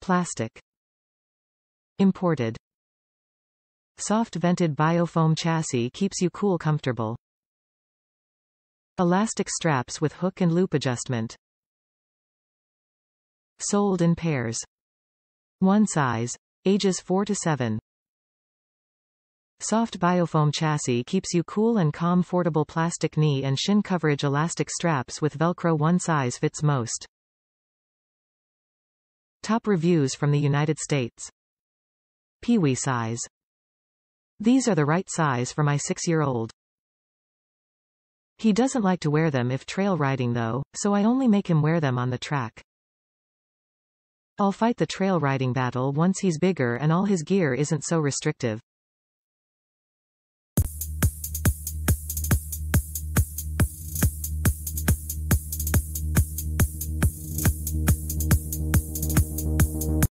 Plastic. Imported. Soft vented biofoam chassis keeps you cool comfortable. Elastic straps with hook and loop adjustment. Sold in pairs. One size. Ages 4 to 7. Soft biofoam chassis keeps you cool and calm. Comfortableplastic knee and shin coverage elastic straps with VelcroOne size fits most. Top reviews from the United States. Peewee Size. These are the right size for my 6-year-old. He doesn't like to wear them if trail riding though, so I only make him wear them on the track. I'll fight the trail riding battle once he's bigger and all his gear isn't so restrictive.